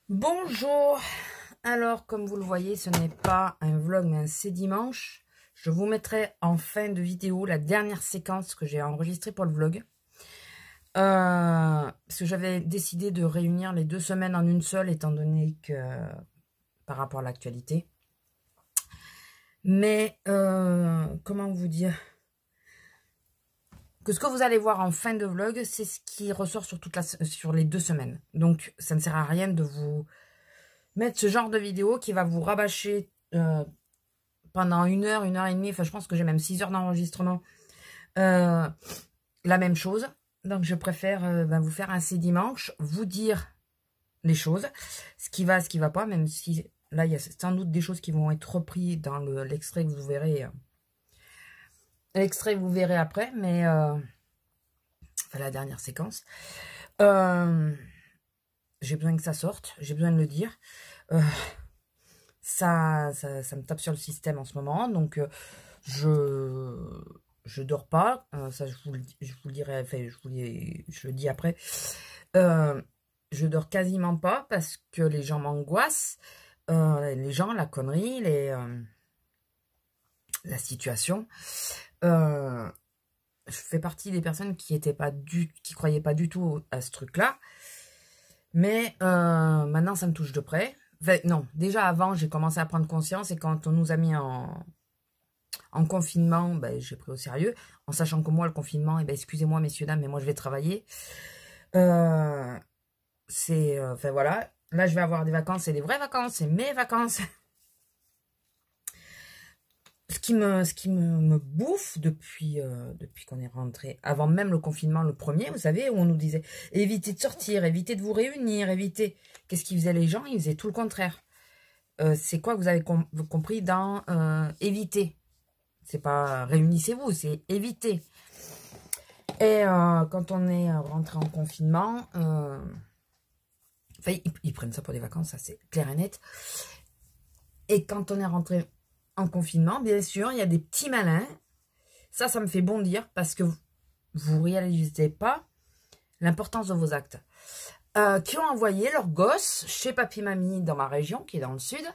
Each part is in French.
Bonjour. Alors, comme vous le voyez, ce n'est pas un vlog, mais c'est dimanche. Je vous mettrai en fin de vidéo la dernière séquence que j'ai enregistrée pour le vlog. Parce que j'avais décidé de réunir les 2 semaines en une seule, étant donné que par rapport à l'actualité. Mais, comment vous dire, que ce que vous allez voir en fin de vlog, c'est ce qui ressort sur les 2 semaines. Donc, ça ne sert à rien de vous mettre ce genre de vidéo qui va vous rabâcher pendant 1 heure et demie. Enfin, je pense que j'ai même 6 heures d'enregistrement. La même chose. Donc, je préfère vous faire un dimanche, vous dire les choses, ce qui va, ce qui va pas, même si là, il y a sans doute des choses qui vont être reprises dans l'extrait que vous verrez. L'extrait, vous verrez après, mais enfin, la dernière séquence. J'ai besoin que ça sorte, j'ai besoin de le dire. Ça me tape sur le système en ce moment, donc je dors pas. Ça, je vous le dirai, enfin, je le dis après. Je dors quasiment pas parce que les gens m'angoissent. Les gens, la connerie, la situation. Je fais partie des personnes qui croyaient pas du tout à ce truc-là. Mais maintenant, ça me touche de près. Enfin, non, déjà avant, j'ai commencé à prendre conscience, et quand on nous a mis en confinement, ben, j'ai pris au sérieux, en sachant que moi, le confinement, excusez-moi, messieurs, dames, mais moi, je vais travailler. Enfin, voilà. Là, je vais avoir des vacances, c'est des vraies vacances, c'est mes vacances. Ce qui me bouffe depuis qu'on est rentré, avant même le confinement, le premier, vous savez, où on nous disait évitez de sortir, évitez de vous réunir, évitez. Qu'est-ce qu'ils faisaient les gens? Ils faisaient tout le contraire. C'est quoi que vous avez compris dans éviter? C'est pas réunissez-vous, c'est éviter. Et quand on est rentré en confinement, enfin, ils prennent ça pour des vacances, ça c'est clair et net. Et quand on est rentré en confinement, bien sûr, il y a des petits malins. Ça me fait bondir parce que vous réalisez pas l'importance de vos actes. Qui ont envoyé leurs gosses chez papy-mamie dans ma région, qui est dans le sud.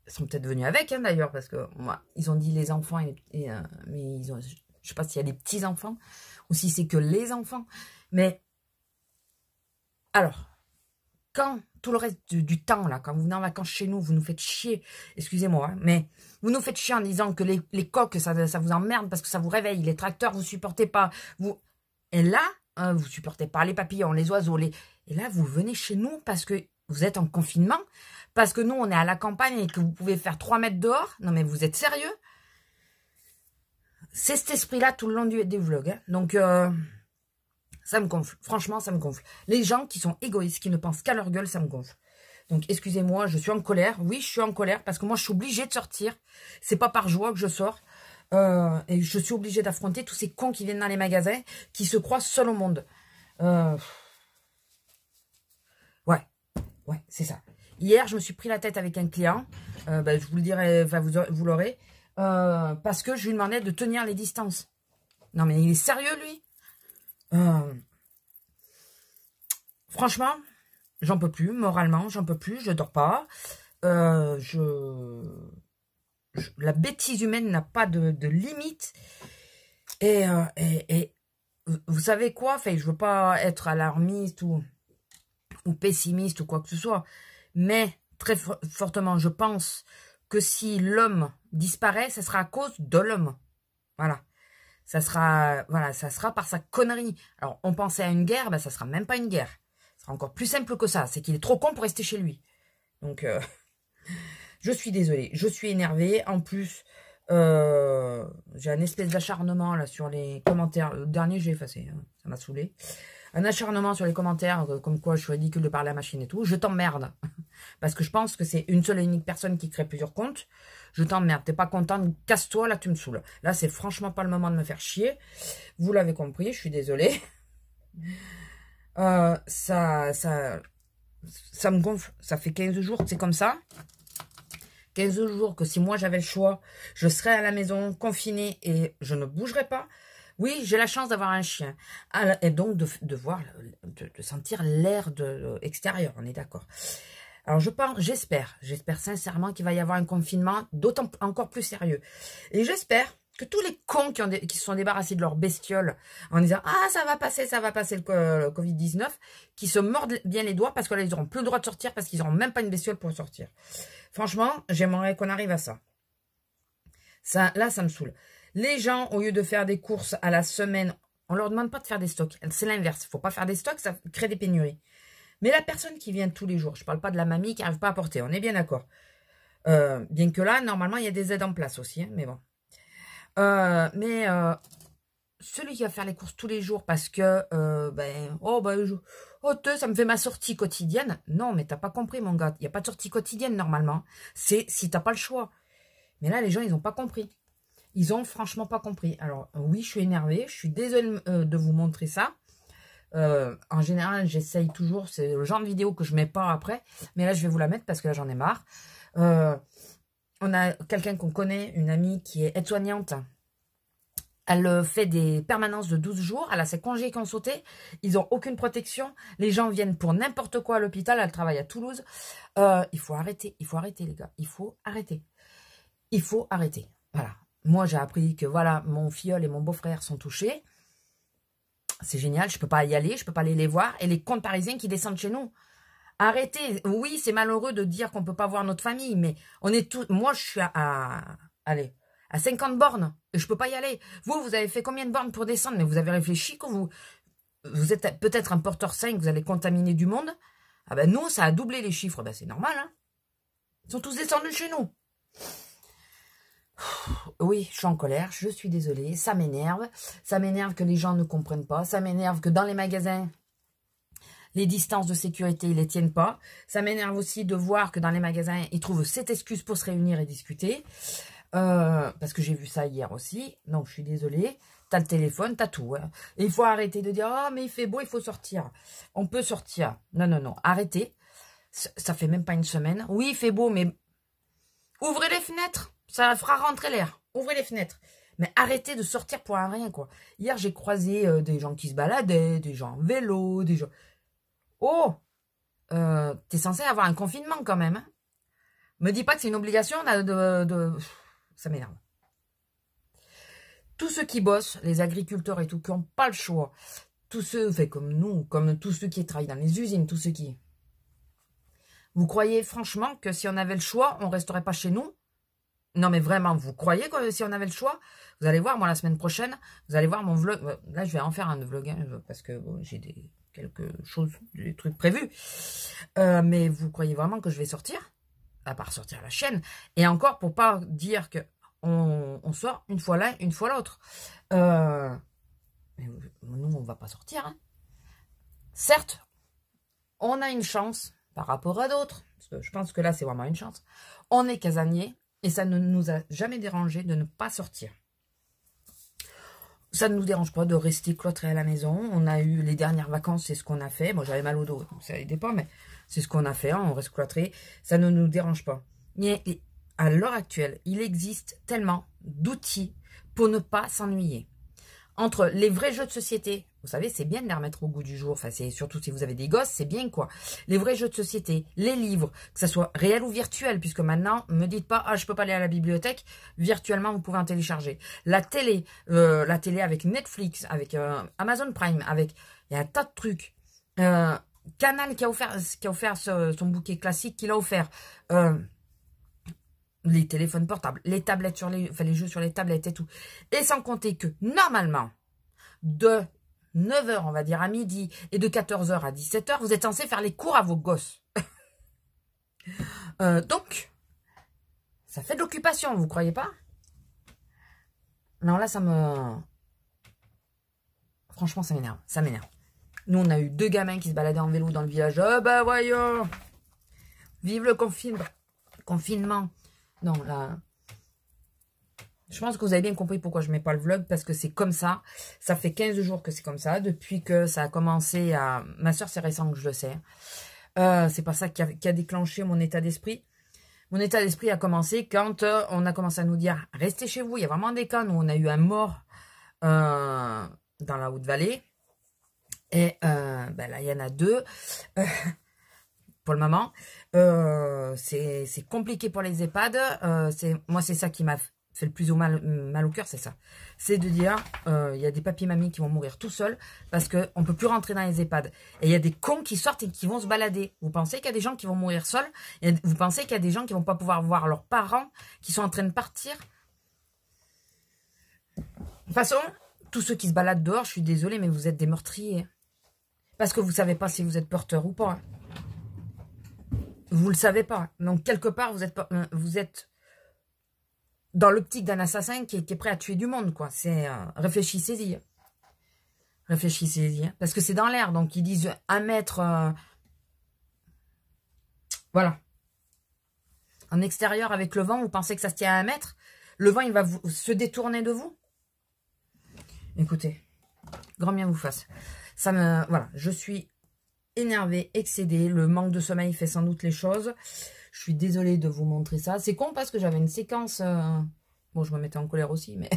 Ils sont peut-être venus avec, hein, d'ailleurs, parce que moi, ils ont dit les enfants, mais je sais pas s'il y a des petits-enfants ou si c'est que les enfants. Mais alors, quand tout le reste du temps, là, quand vous venez en vacances chez nous, vous nous faites chier, excusez-moi, hein, mais vous nous faites chier en disant que les coques, ça vous emmerde parce que ça vous réveille, les tracteurs, vous supportez pas, et là, vous supportez pas les papillons, les oiseaux, et là, vous venez chez nous parce que vous êtes en confinement, parce que nous, on est à la campagne et que vous pouvez faire 3 mètres dehors. Non, mais vous êtes sérieux? C'est cet esprit-là tout le long des vlogs, hein. Donc, ça me gonfle. Franchement, ça me gonfle. Les gens qui sont égoïstes, qui ne pensent qu'à leur gueule, ça me gonfle. Donc, excusez-moi, je suis en colère. Oui, je suis en colère parce que moi, je suis obligée de sortir. C'est pas par joie que je sors. Et je suis obligée d'affronter tous ces cons qui viennent dans les magasins, qui se croient seuls au monde. Ouais, c'est ça. Hier, je me suis pris la tête avec un client. Je vous le dirai, enfin, vous l'aurez. Parce que je lui demandais de tenir les distances. Non, mais il est sérieux, lui? Franchement, j'en peux plus. Moralement, j'en peux plus. Je dors pas. La bêtise humaine n'a pas de limite. Et vous savez quoi? Enfin, je veux pas être alarmiste ou pessimiste ou quoi que ce soit. Mais très fortement, je pense que si l'homme disparaît, ça sera à cause de l'homme. Voilà. Ça sera par sa connerie. Alors, on pensait à une guerre, ben ça sera même pas une guerre. Ça sera encore plus simple que ça. C'est qu'il est trop con pour rester chez lui. Donc, je suis désolée. Je suis énervée. En plus, j'ai un espèce d'acharnement là sur les commentaires. Le dernier, j'ai effacé. Hein. Ça m'a saoulé. Un acharnement sur les commentaires, comme quoi je suis ridicule de parler à la machine et tout. Je t'emmerde. Parce que je pense que c'est une seule et unique personne qui crée plusieurs comptes. Je t'emmerde. T'es pas contente, casse-toi, là tu me saoules. Là, c'est franchement pas le moment de me faire chier. Vous l'avez compris, je suis désolée. Ça me gonfle. Ça fait 15 jours que c'est comme ça. 15 jours que si moi j'avais le choix, je serais à la maison, confinée, et je ne bougerais pas. Oui, j'ai la chance d'avoir un chien. Et donc de sentir l'air extérieur, on est d'accord. Alors j'espère sincèrement qu'il va y avoir un confinement d'autant encore plus sérieux. Et j'espère que tous les cons qui se sont débarrassés de leurs bestioles en disant ah ça va passer le Covid-19, qui se mordent bien les doigts parce que là ils n'auront plus le droit de sortir parce qu'ils n'auront même pas une bestiole pour sortir. Franchement, j'aimerais qu'on arrive à ça. Là, ça me saoule. Les gens, au lieu de faire des courses à la semaine, on leur demande pas de faire des stocks. C'est l'inverse. Il faut pas faire des stocks, ça crée des pénuries. Mais la personne qui vient tous les jours, je parle pas de la mamie qui n'arrive pas à porter, on est bien d'accord. Bien que là, normalement, il y a des aides en place aussi, hein, mais bon. Celui qui va faire les courses tous les jours parce que, ça me fait ma sortie quotidienne. Non, mais t'as pas compris, mon gars. Il n'y a pas de sortie quotidienne, normalement. C'est si t'as pas le choix. Mais là, les gens, ils n'ont pas compris. Ils ont franchement pas compris. Alors, oui, je suis énervée. Je suis désolée de vous montrer ça. En général, j'essaye toujours. C'est le genre de vidéo que je mets pas après. Mais là, je vais vous la mettre parce que là, j'en ai marre. On a quelqu'un qu'on connaît, une amie qui est aide-soignante. Elle fait des permanences de 12 jours. Elle a ses congés qui ont sauté. Ils n'ont aucune protection. Les gens viennent pour n'importe quoi à l'hôpital. Elle travaille à Toulouse. Il faut arrêter. Il faut arrêter, les gars. Il faut arrêter. Il faut arrêter. Voilà. Moi, j'ai appris que voilà, mon filleul et mon beau-frère sont touchés. C'est génial. Je ne peux pas y aller. Je ne peux pas aller les voir. Et les comptes parisiens qui descendent chez nous. Arrêtez. Oui, c'est malheureux de dire qu'on ne peut pas voir notre famille. Mais on est tous... Moi, je suis à 50 bornes. Et je ne peux pas y aller. Vous avez fait combien de bornes pour descendre? Mais vous avez réfléchi que vous êtes peut-être un porteur sain, que vous allez contaminer du monde. Ah ben nous, ça a doublé les chiffres. Ben c'est normal, hein. Ils sont tous descendus chez nous. Oui, je suis en colère, je suis désolée, ça m'énerve. Ça m'énerve que les gens ne comprennent pas. Ça m'énerve que dans les magasins, les distances de sécurité, ils les tiennent pas. Ça m'énerve aussi de voir que dans les magasins, ils trouvent cette excuse pour se réunir et discuter. Parce que j'ai vu ça hier aussi. Donc, je suis désolée. T'as le téléphone, t'as tout. Hein. Et il faut arrêter de dire « Oh, mais il fait beau, il faut sortir. » On peut sortir. Non, non, non. Arrêtez. Ça fait même pas une semaine. Oui, il fait beau, mais ouvrez les fenêtres. Ça fera rentrer l'air. Ouvrez les fenêtres. Mais arrêtez de sortir pour un rien, quoi. Hier, j'ai croisé des gens qui se baladaient, des gens en vélo, des gens... Oh, t'es censé avoir un confinement quand même. Hein. Me dis pas que c'est une obligation de... Ça m'énerve. Tous ceux qui bossent, les agriculteurs et tout, qui n'ont pas le choix, tous ceux, fait comme nous, comme tous ceux qui travaillent dans les usines, tous ceux qui... Vous croyez franchement que si on avait le choix, on resterait pas chez nous? Non mais vraiment, vous croyez que si on avait le choix? Vous allez voir, moi la semaine prochaine, vous allez voir mon vlog. Là, je vais en faire un vlog, hein, parce que bon, j'ai quelque chose, des trucs prévus. Mais vous croyez vraiment que je vais sortir? À part sortir la chaîne. Et encore, pour pas dire que on sort une fois l'un, une fois l'autre. Mais nous, on va pas sortir. Hein. Certes, on a une chance par rapport à d'autres. Parce que je pense que là, c'est vraiment une chance. On est casanier et ça ne nous a jamais dérangé de ne pas sortir. Ça ne nous dérange pas de rester cloîtrés à la maison. On a eu les dernières vacances, c'est ce qu'on a fait. Moi, j'avais mal au dos, donc ça n'aidait pas, mais c'est ce qu'on a fait. Hein, on reste cloîtrés. Ça ne nous dérange pas. Mais à l'heure actuelle, il existe tellement d'outils pour ne pas s'ennuyer. Entre les vrais jeux de société, vous savez, c'est bien de les remettre au goût du jour. Enfin, c'est surtout si vous avez des gosses, c'est bien quoi. Les vrais jeux de société, les livres, que ça soit réel ou virtuel, puisque maintenant, me dites pas, ah, je peux pas aller à la bibliothèque. Virtuellement, vous pouvez en télécharger. La télé avec Netflix, avec Amazon Prime, avec, il y a un tas de trucs. Canal qui a offert son bouquet classique qu'il a offert. Les téléphones portables, les tablettes les jeux sur les tablettes et tout. Et sans compter que, normalement, de 9 h, on va dire, à midi, et de 14 h à 17 h, vous êtes censé faire les cours à vos gosses. Donc, ça fait de l'occupation, vous croyez pas? Non, là, ça me... Franchement, ça m'énerve, ça m'énerve. Nous, on a eu 2 gamins qui se baladaient en vélo dans le village. Oh, bah, voyons. Vive le confinement. Non, là, je pense que vous avez bien compris pourquoi je ne mets pas le vlog, parce que c'est comme ça. Ça fait 15 jours que c'est comme ça, depuis que ça a commencé à... Ma soeur, c'est récent que je le sais. C'est pas ça qui a déclenché mon état d'esprit. Mon état d'esprit a commencé quand on a commencé à nous dire, restez chez vous. Il y a vraiment des cas, nous, on a eu un mort dans la Haute-Vallée. Et ben là, il y en a 2. pour le moment. C'est compliqué pour les EHPAD. Moi, c'est ça qui m'a fait le plus mal au cœur, c'est ça. C'est de dire, il y a des papis-mamies qui vont mourir tout seuls parce qu'on ne peut plus rentrer dans les EHPAD. Et il y a des cons qui sortent et qui vont se balader. Vous pensez qu'il y a des gens qui vont mourir seuls? Vous pensez qu'il y a des gens qui vont pas pouvoir voir leurs parents qui sont en train de partir? De toute façon, tous ceux qui se baladent dehors, je suis désolée, mais vous êtes des meurtriers. Parce que vous ne savez pas si vous êtes porteur ou pas. Vous ne le savez pas. Donc, quelque part, vous êtes dans l'optique d'un assassin qui est prêt à tuer du monde, quoi. Réfléchissez-y. Réfléchissez-y. Parce que c'est dans l'air. Donc, ils disent 1 mètre. Voilà. En extérieur, avec le vent, vous pensez que ça se tient à 1 mètre? Le vent, il va se détourner de vous? Écoutez, grand bien vous fasse. Voilà, je suis énervée, excédée. Le manque de sommeil fait sans doute les choses. Je suis désolée de vous montrer ça. C'est con parce que j'avais une séquence... Bon, je me mettais en colère aussi, mais...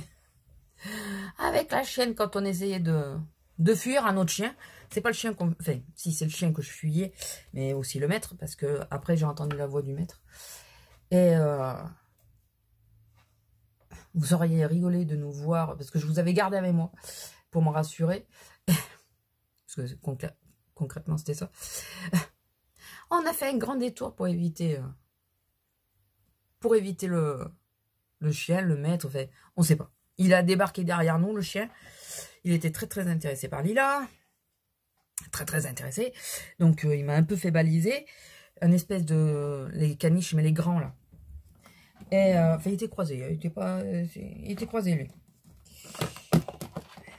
avec la chienne, quand on essayait de fuir un autre chien. C'est pas le chien qu'on... Enfin, si, c'est le chien que je fuyais, mais aussi le maître, parce que après j'ai entendu la voix du maître. Et... vous auriez rigolé de nous voir, parce que je vous avais gardé avec moi, pour me rassurer. Parce que concrètement, c'était ça. On a fait un grand détour pour éviter le chien, le maître. Enfin, on ne sait pas. Il a débarqué derrière nous, le chien. Il était très, très intéressé par Lila. Très, très intéressé. Donc, il m'a un peu fait baliser. Un espèce de... Les caniches, mais les grands, là. Et, enfin, il était croisé. Il était croisé, lui.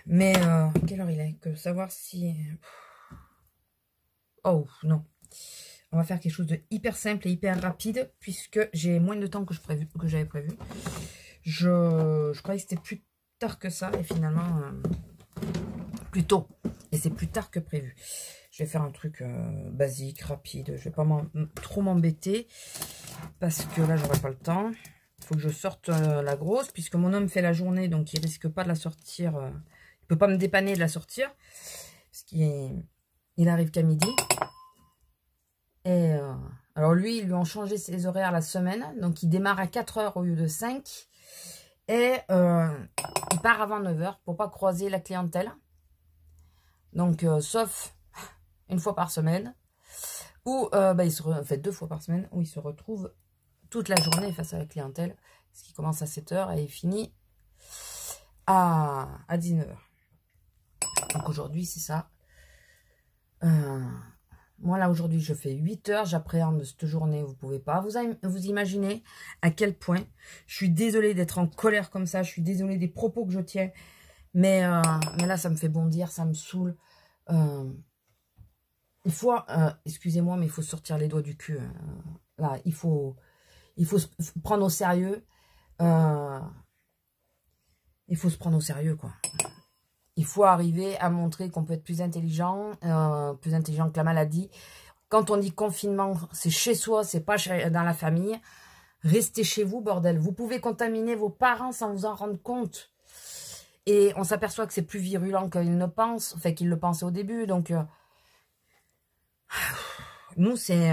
Mais, quelle heure il est? Que savoir si... Oh, non. On va faire quelque chose de hyper simple et hyper rapide, puisque j'ai moins de temps que j'avais prévu. Je croyais que c'était plus tard que ça, et finalement, plus tôt. Et c'est plus tard que prévu. Je vais faire un truc basique, rapide. Je vais pas trop m'embêter, parce que là, j'aurai pas le temps. Il faut que je sorte la grosse, puisque mon homme fait la journée, donc il risque pas de la sortir. Il peut pas me dépanner de la sortir, parce qu'il arrive qu'à midi. Et alors lui, ils lui ont changé ses horaires la semaine. Donc, il démarre à 4 heures au lieu de 5. Et il part avant 9 heures pour pas croiser la clientèle. Donc, sauf une fois par semaine. Ou, il se fait 2 fois par semaine. Où il se retrouve toute la journée face à la clientèle. Parce qu'il commence à 7 heures et il finit à 19 heures. Donc, aujourd'hui, c'est ça. Moi, là, aujourd'hui, je fais 8 heures. J'appréhende cette journée. Vous pouvez pas vous imaginer à quel point je suis désolée d'être en colère comme ça. Je suis désolée des propos que je tiens. Mais là, ça me fait bondir. Ça me saoule. Il faut... excusez-moi, mais il faut sortir les doigts du cul. Là, il faut se prendre au sérieux. Il faut se prendre au sérieux, quoi. Il faut arriver à montrer qu'on peut être plus intelligent que la maladie. Quand on dit confinement, c'est chez soi, c'est pas dans la famille. Restez chez vous, bordel. Vous pouvez contaminer vos parents sans vous en rendre compte. Et on s'aperçoit que c'est plus virulent qu'ils ne pensent, enfin qu'ils le pensaient au début. Donc, nous, c'est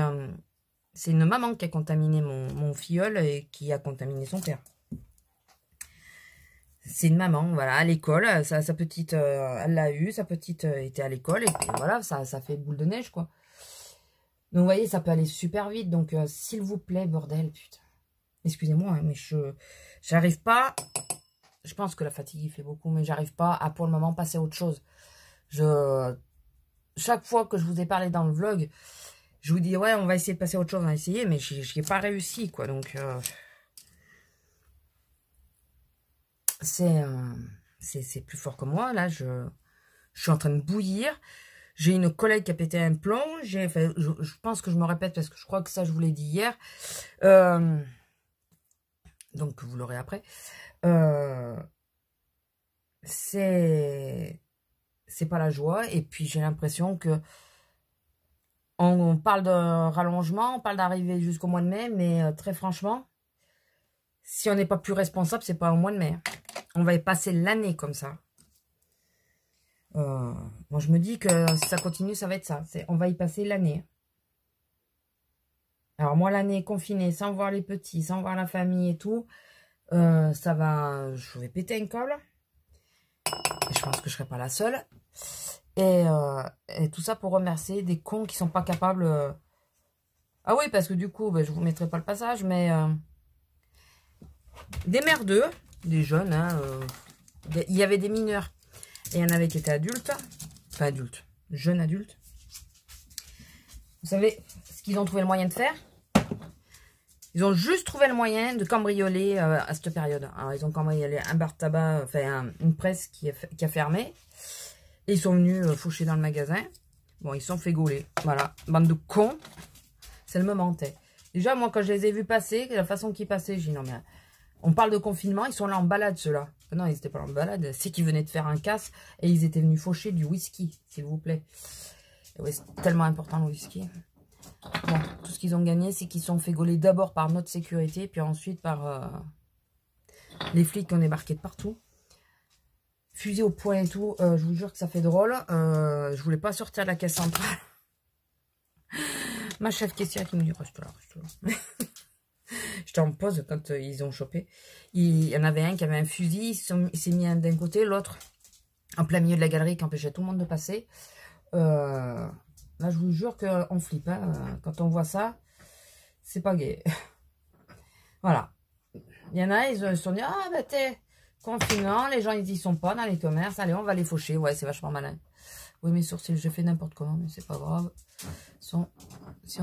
une maman qui a contaminé mon filleul et qui a contaminé son père. C'est une maman, voilà, à l'école, sa petite, elle l'a eu, sa petite était à l'école, et puis voilà, ça fait boule de neige, quoi. Donc, vous voyez, ça peut aller super vite, donc, s'il vous plaît, bordel, putain. Excusez-moi, hein, mais j'arrive pas, je pense que la fatigue, il fait beaucoup, mais j'arrive pas à, pour le moment, passer à autre chose. Chaque fois que je vous ai parlé dans le vlog, je vous dis, ouais, on va essayer de passer à autre chose, on va essayer, mais j'y ai pas réussi, quoi, donc... c'est plus fort que moi. Là, je suis en train de bouillir. J'ai une collègue qui a pété un plomb. Je pense que je me répète parce que je crois que ça, je vous l'ai dit hier. Donc, vous l'aurez après. C'est pas la joie. Et puis, j'ai l'impression que on parle de rallongement, on parle d'arriver jusqu'au mois de mai, mais très franchement, si on n'est pas plus responsable, c'est pas au mois de mai. On va y passer l'année comme ça. Moi, je me dis que si ça continue, ça va être ça. On va y passer l'année. Alors moi, l'année confinée, sans voir les petits, sans voir la famille et tout, ça va... Je vais péter un câble. Et je pense que je serai pas la seule. Et tout ça pour remercier des cons qui sont pas capables... Ah oui, parce que du coup, ben, je vous mettrai pas le passage, mais... des merdeux, des jeunes, hein, il y avait des mineurs. Et il y en avait qui étaient adultes. Enfin adultes, jeunes adultes. Vous savez ce qu'ils ont trouvé le moyen de faire? Ils ont juste trouvé le moyen de cambrioler à cette période. Alors, ils ont cambriolé un bar tabac, enfin, une presse qui a fermé. Et ils sont venus faucher dans le magasin. Bon, ils se sont fait gauler. Voilà, bande de cons. C'est le moment. Déjà, moi, quand je les ai vus passer, la façon qu'ils passaient, j'ai dit non, mais on parle de confinement, ils sont là en balade, ceux-là. Non, ils n'étaient pas en balade. C'est qu'ils venaient de faire un casse et ils étaient venus faucher du whisky, s'il vous plaît. Oui, c'est tellement important le whisky. Bon, tout ce qu'ils ont gagné, c'est qu'ils se sont fait gauler d'abord par notre sécurité, puis ensuite par les flics qui ont débarqué de partout. Fusil au poing et tout, je vous jure que ça fait drôle. Je voulais pas sortir de la caisse centrale. Ma chef caissière qui me dit reste là, reste là. J'étais en pause quand ils ont chopé. Il y en avait un qui avait un fusil, il s'est mis d'un côté, l'autre en plein milieu de la galerie qui empêchait tout le monde de passer. Là, je vous jure qu'on flippe. Hein. Quand on voit ça, c'est pas gai. Voilà. Il y en a, ils se sont dit, ah, bah, t'es confinement, les gens, ils y sont pas dans les commerces. Allez, on va les faucher. Ouais, c'est vachement malin. Oui, mes sourcils, j'ai fait n'importe comment, mais c'est pas grave. Sinon,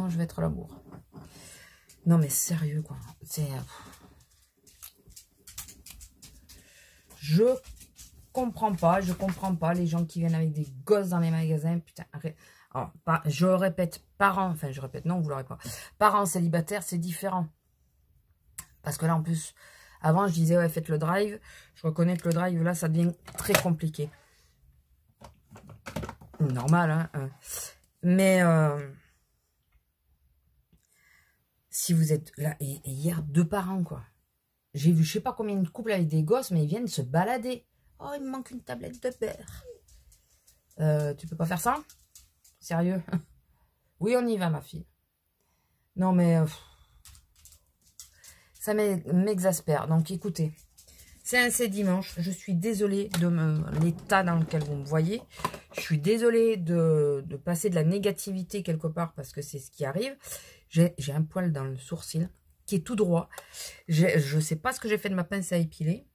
je vais être à la bourre. Non, mais sérieux, quoi. C'est... Je comprends pas les gens qui viennent avec des gosses dans les magasins. Putain, arrête. Alors, je répète, parents, enfin, je répète, non, vous l'aurez pas. Parents célibataires, c'est différent. Parce que là, en plus, avant, je disais, ouais, faites le drive. Je reconnais que le drive, là, ça devient très compliqué. Normal, hein. Mais... si vous êtes là, et hier, 2 parents, quoi. J'ai vu, je sais pas combien de couples avec des gosses, mais ils viennent se balader. Oh, il me manque une tablette de beurre. Tu peux pas faire ça? Sérieux? Oui, on y va, ma fille. Non, mais... ça m'exaspère. Donc, écoutez. C'est dimanche. Je suis désolée de l'état dans lequel vous me voyez. Je suis désolée de passer de la négativité quelque part parce que c'est ce qui arrive. J'ai un poil dans le sourcil qui est tout droit. Je sais pas ce que j'ai fait de ma pince à épiler.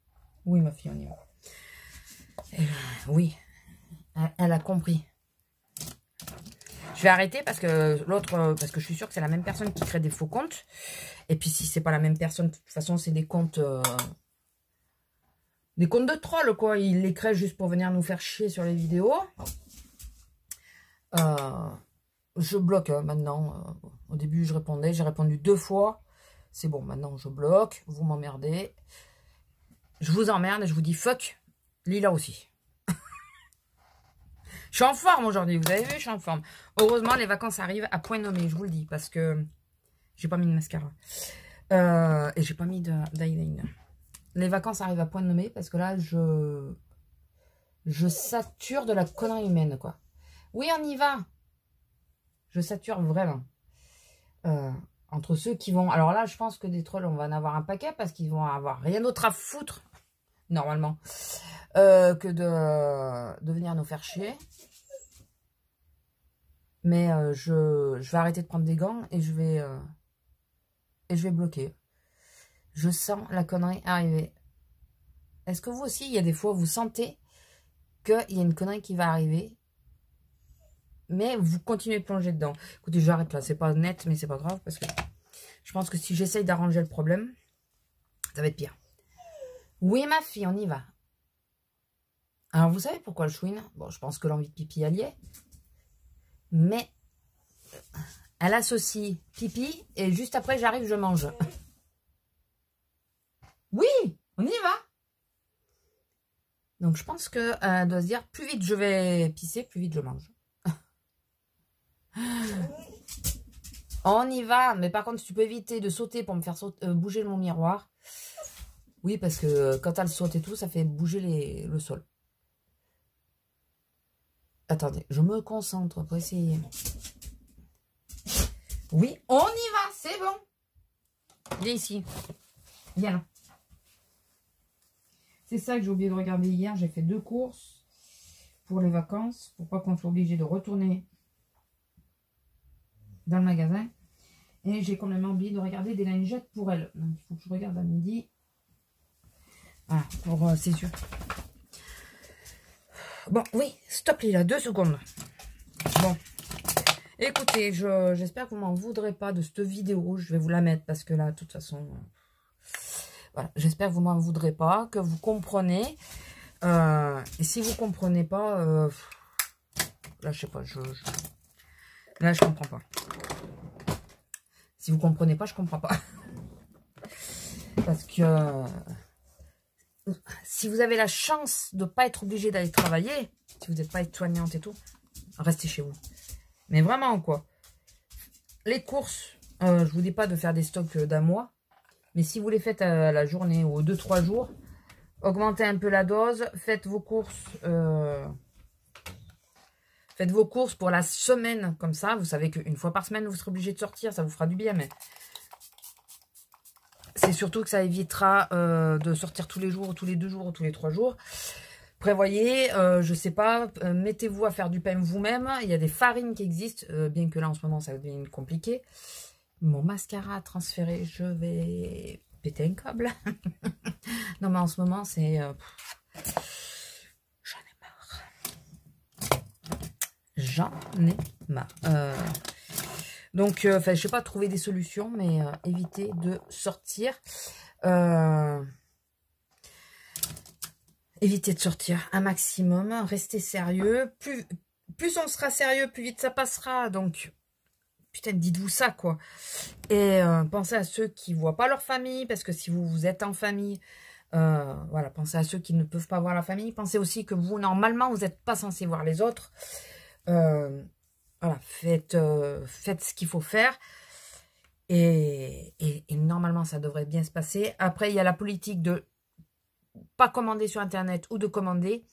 Oui, ma fille, on y va. Oui, elle a compris. Je vais arrêter parce que parce que je suis sûre que c'est la même personne qui crée des faux comptes. Et puis si c'est pas la même personne, de toute façon, c'est des comptes... des comptes de troll, quoi. Ils les créent juste pour venir nous faire chier sur les vidéos. Je bloque maintenant. Au début, je répondais. J'ai répondu 2 fois. C'est bon, maintenant, je bloque. Vous m'emmerdez. Je vous emmerde et je vous dis fuck. Lila aussi. Je suis en forme aujourd'hui. Vous avez vu, je suis en forme. Heureusement, les vacances arrivent à point nommé. Je vous le dis. Parce que j'ai pas mis de mascara. Et j'ai pas mis d'eyeliner. Les vacances arrivent à point nommé. Parce que là, je sature de la connerie humaine, quoi. Oui, on y va. Je sature vraiment. Entre ceux qui vont... Alors là, je pense que des trolls, on va en avoir un paquet parce qu'ils vont avoir rien d'autre à foutre, normalement, que de venir nous faire chier. Mais je vais arrêter de prendre des gants et je vais bloquer. Je sens la connerie arriver. Est-ce que vous aussi, il y a des fois, vous sentez qu'il y a une connerie qui va arriver, mais vous continuez de plonger dedans? Écoutez, j'arrête là. C'est pas net, mais c'est pas grave parce que je pense que si j'essaye d'arranger le problème, ça va être pire. Oui, ma fille, on y va. Alors, vous savez pourquoi le chouine? Bon, je pense que l'envie de pipi, elle y est. Mais elle associe pipi et juste après, j'arrive, je mange. Oui, on y va. Donc, je pense qu'elle doit se dire, plus vite je vais pisser, plus vite je mange. On y va. Mais par contre, si tu peux éviter de sauter pour me faire bouger mon miroir. Oui, parce que quand elle saute et tout, ça fait bouger le sol. Attendez, je me concentre pour essayer. Oui, on y va, c'est bon. Il est ici. Viens là. C'est ça que j'ai oublié de regarder hier. J'ai fait 2 courses pour les vacances. Pour pas qu'on soit obligé de retourner dans le magasin. Et j'ai quand même oublié de regarder des lingettes pour elle. Donc il faut que je regarde à midi. Voilà, pour c'est sûr. Bon, oui, stop Lila, 2 secondes. Bon. Écoutez, j'espère que vous m'en voudrez pas de cette vidéo. Je vais vous la mettre parce que là, de toute façon... Voilà, j'espère que vous m'en voudrez pas, que vous comprenez. Et si vous comprenez pas, là je sais pas, là je comprends pas. Si vous comprenez pas, je comprends pas. Parce que si vous avez la chance de pas être obligé d'aller travailler, si vous n'êtes pas soignante et tout, restez chez vous. Mais vraiment quoi. Les courses, je vous dis pas de faire des stocks d'un mois. Mais si vous les faites à la journée ou aux 2-3 jours, augmentez un peu la dose, faites vos courses pour la semaine, comme ça. Vous savez qu'une fois par semaine, vous serez obligé de sortir, ça vous fera du bien. Mais c'est surtout que ça évitera de sortir tous les jours, tous les 2 jours, ou tous les 3 jours. Prévoyez, je sais pas, mettez-vous à faire du pain vous-même. Il y a des farines qui existent, bien que là, en ce moment, ça devient compliqué. Mon mascara à transférer, je vais péter un câble. Non, mais en ce moment, c'est... j'en ai marre. J'en ai marre. Donc, je sais pas, trouver des solutions, mais éviter de sortir. Éviter de sortir un maximum. Rester sérieux. Plus on sera sérieux, plus vite ça passera. Donc... Putain, dites-vous ça, quoi. Et pensez à ceux qui ne voient pas leur famille, parce que si vous êtes en famille, voilà, pensez à ceux qui ne peuvent pas voir la famille. Pensez aussi que vous, normalement, vous n'êtes pas censé voir les autres. Voilà, faites ce qu'il faut faire. Et normalement, ça devrait bien se passer. Après, il y a la politique de pas commander sur Internet ou de commander.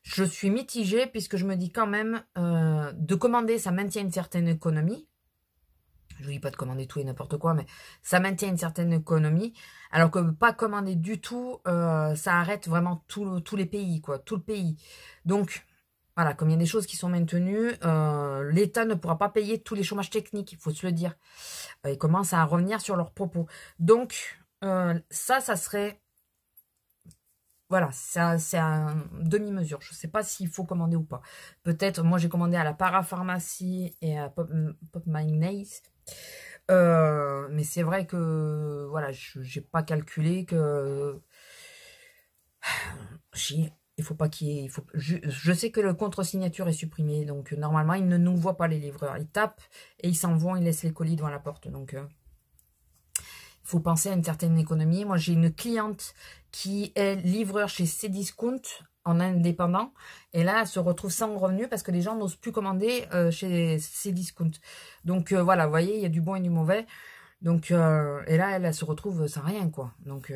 Je suis mitigée, puisque je me dis quand même, de commander, ça maintient une certaine économie. Je vous dis pas de commander tout et n'importe quoi, mais ça maintient une certaine économie. Alors que pas commander du tout, ça arrête vraiment tous les pays, quoi, tout le pays. Donc, voilà, comme il y a des choses qui sont maintenues, l'État ne pourra pas payer tous les chômages techniques, il faut se le dire. Ils commencent à revenir sur leurs propos. Donc, ça serait... Voilà, c'est un demi-mesure. Je ne sais pas s'il faut commander ou pas. Peut-être, moi j'ai commandé à la parapharmacie et à Pop My Nails. Mais c'est vrai que voilà, je n'ai pas calculé que il faut pas qu'il y ait, je sais que le contre-signature est supprimé, donc normalement ils ne nous voient pas les livreurs, ils tapent et ils s'en vont, ils laissent les colis devant la porte, donc il faut penser à une certaine économie. Moi j'ai une cliente qui est livreur chez Cdiscount en indépendant, et là elle se retrouve sans revenu parce que les gens n'osent plus commander chez Cdiscount. Donc voilà, vous voyez, il y a du bon et du mauvais. Donc et là elle se retrouve sans rien, quoi. Donc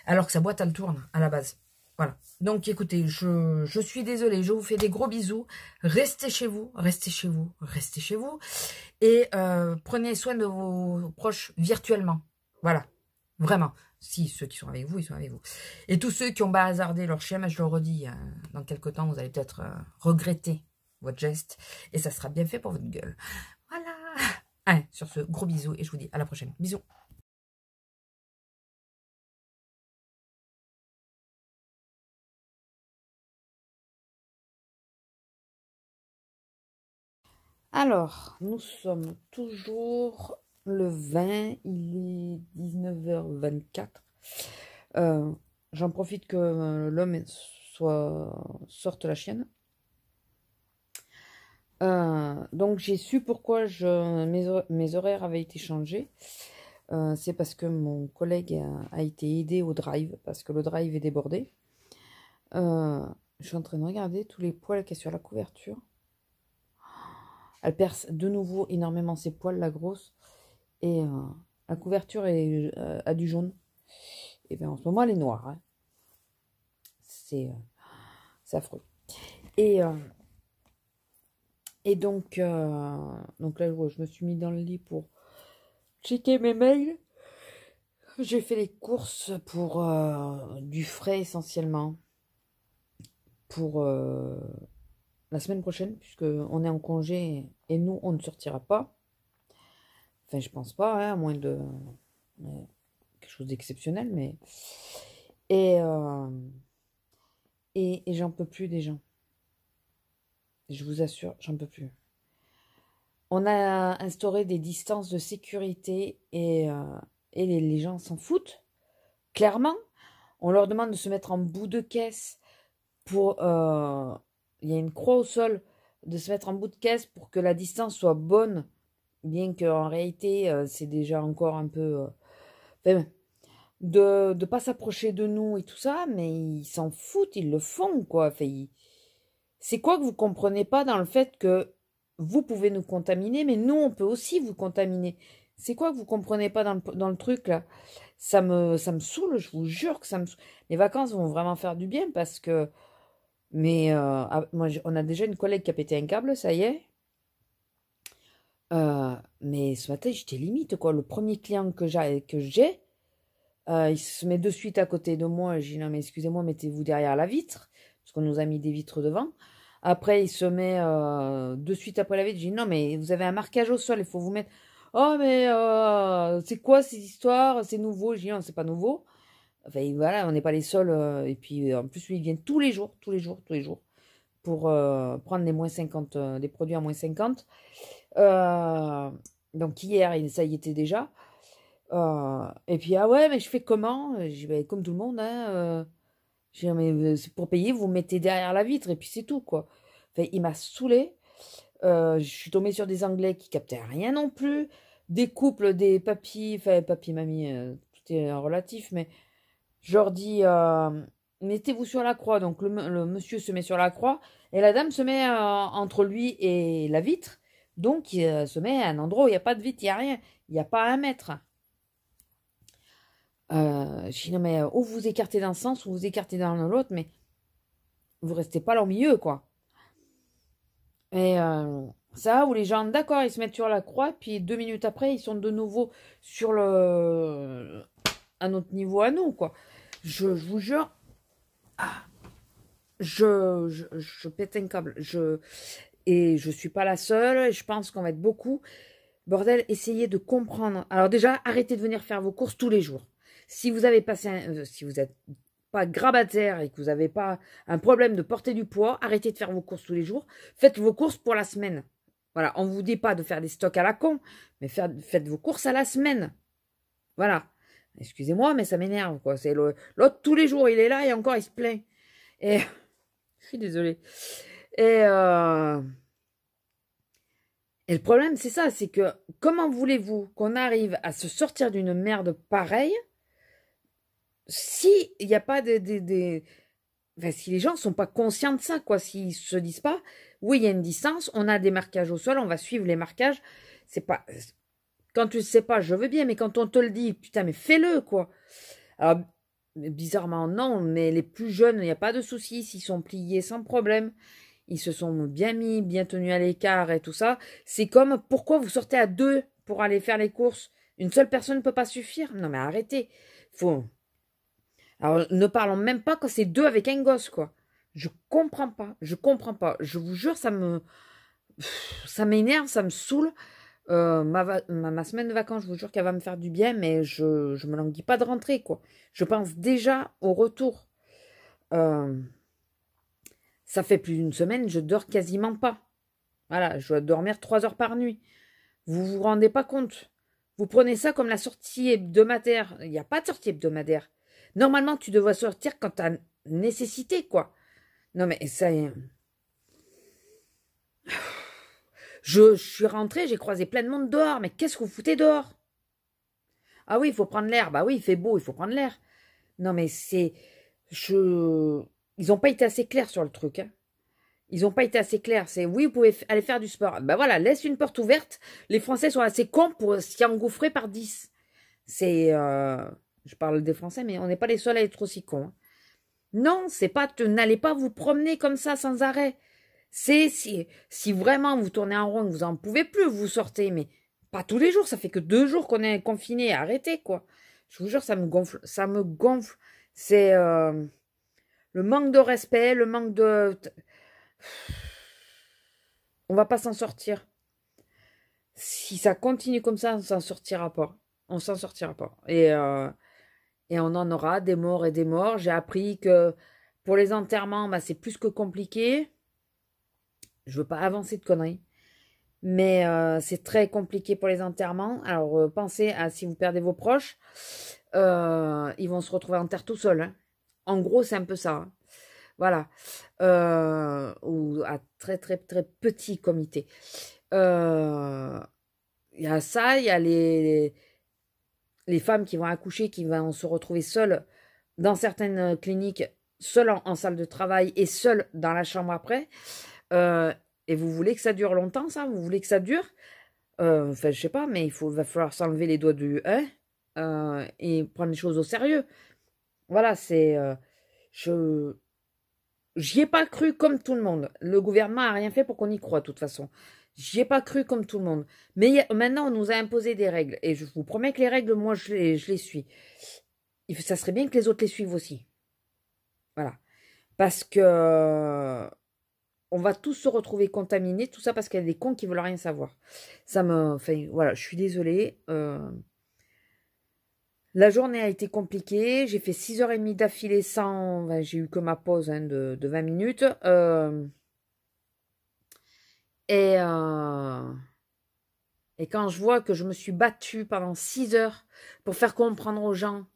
alors que sa boîte elle tourne à la base. Voilà. Donc écoutez, je suis désolée, je vous fais des gros bisous. Restez chez vous, restez chez vous, restez chez vous. Et prenez soin de vos proches virtuellement. Voilà. Vraiment. Si ceux qui sont avec vous, ils sont avec vous. Et tous ceux qui ont bazardé leur chien, je le redis, dans quelques temps, vous allez peut-être regretter votre geste. Et ça sera bien fait pour votre gueule. Voilà. Allez, sur ce, gros bisous. Et je vous dis à la prochaine. Bisous. Alors, nous sommes toujours le 20, il est 19h24. J'en profite que l'homme sorte la chienne. Donc j'ai su pourquoi mes horaires avaient été changés. C'est parce que mon collègue a été aidé au drive, parce que le drive est débordé. Je suis en train de regarder tous les poils qu'il y a sur la couverture. Elle perce de nouveau énormément ses poils, la grosse. Et la couverture a du jaune. Et bien en ce moment, elle est noire. Hein. C'est affreux. Et Et donc là, ouais, je me suis mis dans le lit pour checker mes mails. J'ai fait les courses pour du frais essentiellement. Pour la semaine prochaine, puisque on est en congé et nous, on ne sortira pas. Enfin, je pense pas, hein, à moins de quelque chose d'exceptionnel, mais... Et, euh, et j'en peux plus des gens. Je vous assure, j'en peux plus. On a instauré des distances de sécurité et les gens s'en foutent. Clairement, on leur demande de se mettre en bout de caisse pour... il y a une croix au sol, de se mettre en bout de caisse pour que la distance soit bonne, bien qu'en réalité, c'est déjà encore un peu... enfin, de ne pas s'approcher de nous et tout ça, mais ils s'en foutent, ils le font, quoi. Enfin, c'est quoi que vous comprenez pas dans le fait que vous pouvez nous contaminer, mais nous, on peut aussi vous contaminer. C'est quoi que vous comprenez pas dans le truc, là? Ça me saoule, je vous jure que ça me saoule. Les vacances vont vraiment faire du bien parce que... Mais moi, on a déjà une collègue qui a pété un câble, ça y est. Mais ce matin, j'étais limite, quoi. Le premier client que j'ai, il se met de suite à côté de moi. Je dis, non, mais excusez-moi, mettez-vous derrière la vitre, parce qu'on nous a mis des vitres devant. Après, il se met de suite après la vitre. Je dis, non, mais vous avez un marquage au sol, il faut vous mettre... Oh, mais c'est quoi cette histoire? C'est nouveau. Je dis, non, c'est pas nouveau. Enfin, voilà, on n'est pas les seuls. Et puis, en plus, lui, il vient tous les jours, pour prendre les moins 50, des produits à moins 50. Donc, hier, ça y était déjà. Et puis, ah ouais, mais je fais comment? Je dis, ben, comme tout le monde, hein. Je dis, mais c'est pour payer, vous mettez derrière la vitre, et puis c'est tout, quoi. Enfin, il m'a saoulé. Je suis tombée sur des Anglais qui captaient rien non plus. Des couples, des papis, enfin, papy, mamie, tout est relatif, mais je leur dis, mettez-vous sur la croix. Donc, le monsieur se met sur la croix, et la dame se met entre lui et la vitre. Donc, il se met à un endroit où il n'y a pas de vitre, il n'y a rien. Il n'y a pas 1 mètre. Je dis, non, mais ou vous écartez dans un sens, ou vous écartez dans l'autre, mais vous restez pas là au milieu, quoi. Et ça, où les gens, d'accord, ils se mettent sur la croix, puis 2 minutes après, ils sont de nouveau sur à notre niveau à nous, quoi. Je vous jure, ah, je pète un câble. Et je suis pas la seule, je pense qu'on va être beaucoup. Bordel, essayez de comprendre. Alors déjà, arrêtez de venir faire vos courses tous les jours. Si vous avez passé si vous n'êtes pas grabataire et que vous n'avez pas un problème de porter du poids, arrêtez de faire vos courses tous les jours. Faites vos courses pour la semaine. Voilà, on ne vous dit pas de faire des stocks à la con, mais faites vos courses à la semaine. Voilà. Excusez-moi, mais ça m'énerve, quoi. C'est l'autre, tous les jours, il est là et encore, il se plaint. Et je suis désolée. Et le problème, c'est ça, c'est que comment voulez-vous qu'on arrive à se sortir d'une merde pareille si il n'y a pas enfin, si les gens ne sont pas conscients de ça, quoi, s'ils se disent pas, oui, il y a une distance, on a des marquages au sol, on va suivre les marquages. C'est pas... Quand tu ne sais pas, je veux bien, mais quand on te le dit, putain, mais fais-le, quoi. Alors, bizarrement, non, mais les plus jeunes, il n'y a pas de souci, s'ils sont pliés sans problème. Ils se sont bien mis, bien tenus à l'écart et tout ça. C'est comme, pourquoi vous sortez à 2 pour aller faire les courses? Une seule personne ne peut pas suffire? Non, mais arrêtez. Faut... Alors, ne parlons même pas quand c'est 2 avec un gosse, quoi. Je comprends pas. Je comprends pas. Je vous jure, ça m'énerve, ça me saoule. Ma semaine de vacances, je vous jure qu'elle va me faire du bien, mais je me languis pas de rentrer, quoi. Je pense déjà au retour. Ça fait plus d'une semaine, je dors quasiment pas. Voilà, je dois dormir 3 heures par nuit. Vous vous rendez pas compte. Vous prenez ça comme la sortie hebdomadaire. Il n'y a pas de sortie hebdomadaire. Normalement, tu devrais sortir quand tu as nécessité, quoi. Non, mais ça... Je suis rentrée, j'ai croisé plein de monde dehors. Mais qu'est-ce que vous foutez dehors? Ah oui, il faut prendre l'air. Bah oui, il fait beau, il faut prendre l'air. Non, mais c'est... Ils n'ont pas été assez clairs sur le truc, hein. Ils n'ont pas été assez clairs. C'est oui, vous pouvez aller faire du sport. Ben voilà, laisse une porte ouverte. Les Français sont assez cons pour s'y engouffrer par 10. C'est... je parle des Français, mais on n'est pas les seuls à être aussi cons, hein. Non, c'est pas... N'allez pas vous promener comme ça sans arrêt. C'est si vraiment vous tournez en rond, que vous en pouvez plus, vous sortez, mais pas tous les jours. Ça fait que 2 jours qu'on est confiné. Arrêtez, quoi. Je vous jure, ça me gonfle. Ça me gonfle. C'est le manque de respect, le manque de... On va pas s'en sortir. Si ça continue comme ça, on s'en sortira pas. On s'en sortira pas. Et on en aura des morts et des morts. J'ai appris que pour les enterrements, bah, c'est plus que compliqué. Je veux pas avancer de conneries. Mais c'est très compliqué pour les enterrements. Alors pensez à si vous perdez vos proches, ils vont se retrouver en terre tout seuls. Hein. En gros, c'est un peu ça. Hein. Voilà. Ou à très très très petit comité. Il y a ça, il y a les femmes qui vont accoucher, qui vont se retrouver seules dans certaines cliniques, seules en salle de travail et seules dans la chambre après. Et vous voulez que ça dure longtemps, ça? Vous voulez que ça dure? Enfin, je sais pas, mais va falloir s'enlever les doigts du et prendre les choses au sérieux. Voilà, j'y ai pas cru comme tout le monde. Le gouvernement a rien fait pour qu'on y croie, de toute façon. J'y ai pas cru comme tout le monde. Mais maintenant, on nous a imposé des règles. Et je vous promets que les règles, moi, je les suis. Ça serait bien que les autres les suivent aussi. Voilà. Parce que on va tous se retrouver contaminés. Tout ça parce qu'il y a des cons qui veulent rien savoir. Enfin, voilà, je suis désolée. La journée a été compliquée. J'ai fait 6h30 d'affilée sans... Enfin, j'ai eu que ma pause hein, de 20 minutes. Et quand je vois que je me suis battue pendant 6 heures pour faire comprendre aux gens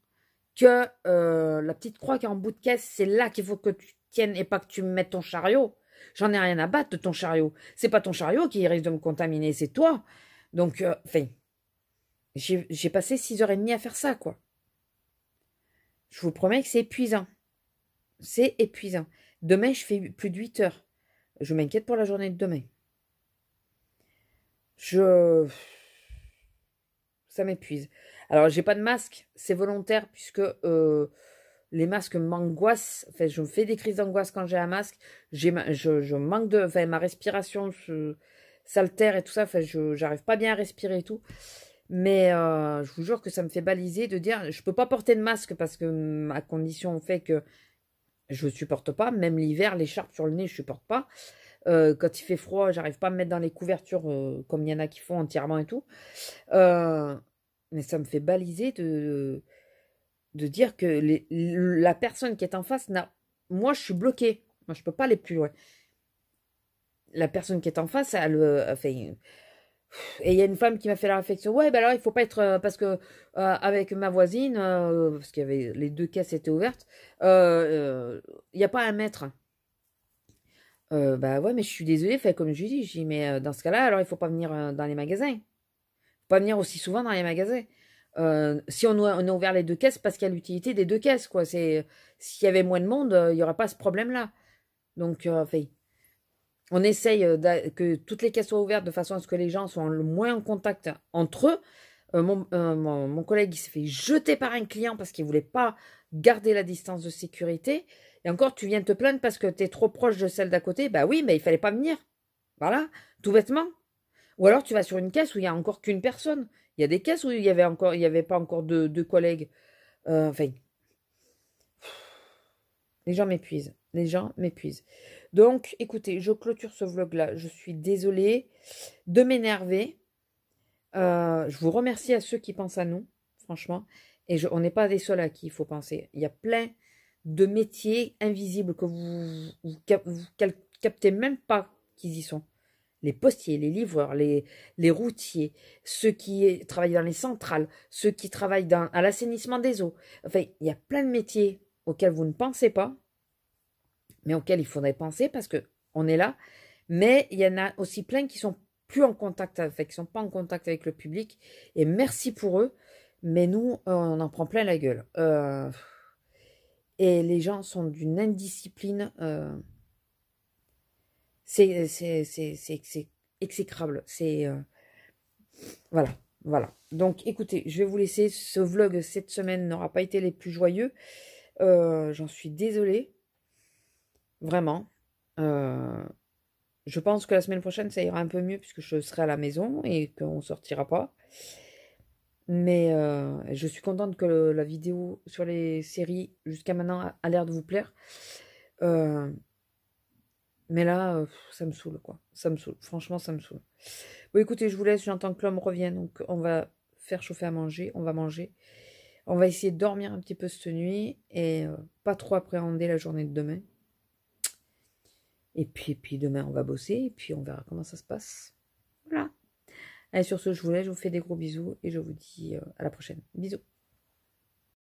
que la petite croix qui est en bout de caisse, c'est là qu'il faut que tu tiennes et pas que tu me mettes ton chariot. J'en ai rien à battre de ton chariot. C'est pas ton chariot qui risque de me contaminer, c'est toi. Donc, enfin, j'ai passé 6h30 à faire ça, quoi. Je vous promets que c'est épuisant. C'est épuisant. Demain, je fais plus de 8 heures. Je m'inquiète pour la journée de demain. Ça m'épuise. Alors, j'ai pas de masque, c'est volontaire puisque les masques m'angoissent. Enfin, je me fais des crises d'angoisse quand j'ai un masque. Je manque de... Enfin, ma respiration s'altère et tout ça. Enfin, j'arrive pas bien à respirer et tout. Mais je vous jure que ça me fait baliser de dire je peux pas porter de masque parce que ma condition fait que je supporte pas. Même l'hiver, l'écharpe sur le nez, je supporte pas. Quand il fait froid, j'arrive pas à me mettre dans les couvertures comme il y en a qui font entièrement et tout. Mais ça me fait baliser de dire que la personne qui est en face n'a... Moi, je suis bloquée. Moi, je peux pas aller plus loin. La personne qui est en face, elle... Enfin, et il y a une femme qui m'a fait la réflexion. Ouais, ben alors, il faut pas être... parce que avec ma voisine, parce qu'il y avait... Les 2 caisses étaient ouvertes, il n'y a pas 1 mètre. Bah ouais, mais je suis désolée. Fait comme je lui dis, mais dans ce cas-là, alors il faut pas venir dans les magasins. Pas venir aussi souvent dans les magasins. Si on a ouvert les 2 caisses, parce qu'il y a l'utilité des 2 caisses, quoi. S'il y avait moins de monde, il n'y aurait pas ce problème-là. Donc, enfin, on essaye que toutes les caisses soient ouvertes de façon à ce que les gens soient le moins en contact entre eux. Mon collègue il s'est fait jeter par un client parce qu'il voulait pas garder la distance de sécurité. Et encore, tu viens te plaindre parce que tu es trop proche de celle d'à côté. Bah oui, mais il fallait pas venir. Voilà, tout bêtement. Ou alors tu vas sur une caisse où il y a encore qu'une personne. Il y a des caisses où il y avait pas encore deux collègues. Enfin, les gens m'épuisent. Les gens m'épuisent. Donc, écoutez, je clôture ce vlog-là. Je suis désolée de m'énerver. Je vous remercie à ceux qui pensent à nous, franchement. Et on n'est pas les seuls à qui il faut penser. Il y a plein de métiers invisibles que vous captez même pas qu'ils y sont. Les postiers, les livreurs, les routiers, ceux qui travaillent dans les centrales, ceux qui travaillent à l'assainissement des eaux. Enfin, il y a plein de métiers auxquels vous ne pensez pas, mais auxquels il faudrait penser parce que on est là. Mais il y en a aussi plein qui sont plus en contact avec, qui sont pas en contact avec le public. Et merci pour eux. Mais nous, on en prend plein la gueule. Et les gens sont d'une indiscipline. C'est exécrable. Voilà. Voilà. Donc, écoutez, je vais vous laisser. Ce vlog cette semaine n'aura pas été les plus joyeux. J'en suis désolée. Vraiment. Je pense que la semaine prochaine, ça ira un peu mieux puisque je serai à la maison et qu'on ne sortira pas. Mais je suis contente que la vidéo sur les séries jusqu'à maintenant a l'air de vous plaire. Mais là, ça me saoule, quoi. Ça me saoule. Franchement, ça me saoule. Bon, écoutez, je vous laisse. J'entends que l'homme revient. Donc, on va faire chauffer à manger. On va manger. On va essayer de dormir un petit peu cette nuit. Et pas trop appréhender la journée de demain. Et puis demain, on va bosser. Et puis, on verra comment ça se passe. Voilà. Allez, sur ce, je vous laisse. Je vous fais des gros bisous. Et je vous dis à la prochaine. Bisous.